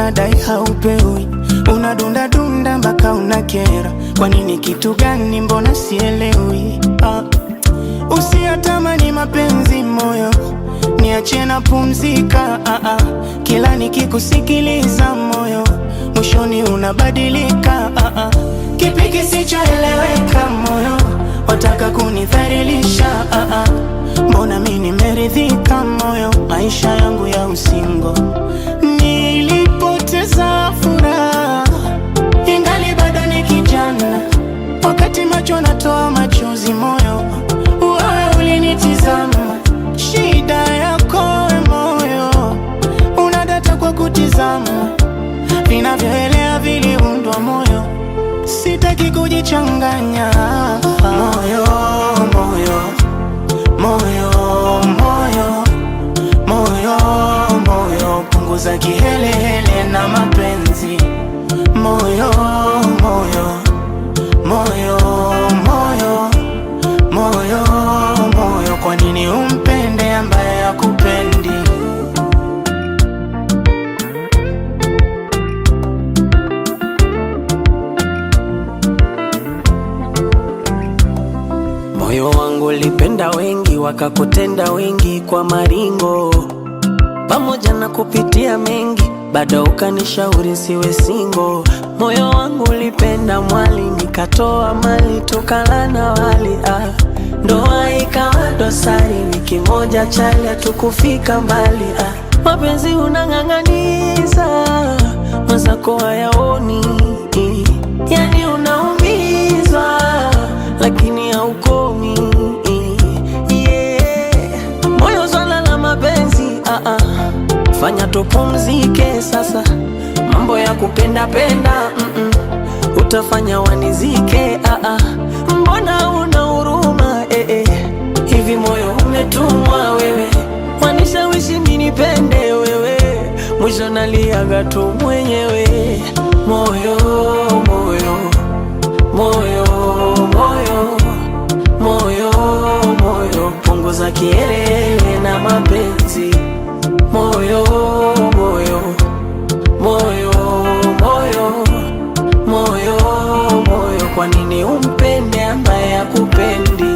unadai haupewi, unadunda dunda mpaka unakera. Kwa nini? Kitu gani? Mbona sielewi? Usiyatamani mapenzi moyo, niachie na pumzika. Kila nikikusikiliza moyo, mwishoni unabadilika. Kipi kisichoeleweka moyo, wataka kunidhalilisha? Mbona mimi nimeridhika moyo, maisha yangu ya usingo. Nilipoteza furaha, ingali bado ni kijana, wakati macho natoa machozi moyo, wewe ulinitizama. Shida yako we moyo, unadata kwa kutizama, vinavyoelea viliundwa moyo, sitaki kujichanganya. Moyo, moyo, moyo, moyo, moyo, moyo, punguza kihelehele na mapenzi. Moyo, moyo, moyo, moyo, moyo, moyo, kwa nini umpende ambaye hakupendi? Moyo wangu ulipenda wengi, wakakutenda wengi kwa maringo, pamoja na kupitia mengi, bado ukanishauri siwe single. Moyo wangu ulipenda mwali, nikatoa mali, tukala na wali. Ndoa ikawa dosari, wiki moja chali, hatukufika mbali. Mapenzi unang'ang'aniza, mwenzako hayaoni, yani unaumizwa lakini haukomi. Moyo swala la mapenzi, fanya tupumzike sasa. Mambo ya kupenda penda, utafanya wanizike. Mbona una huruma? Hivi moyo umetumwa wewe, wanishawishi mimi nipende wewe, mwisho naliaga tu mwenyewe. Moyo, moyo, moyo, moyo, moyo, moyo, punguza kielele na mapenzi. Moyo, moyo, moyo, moyo, moyo, moyo, kwa nini umpende ambaye hakupendi?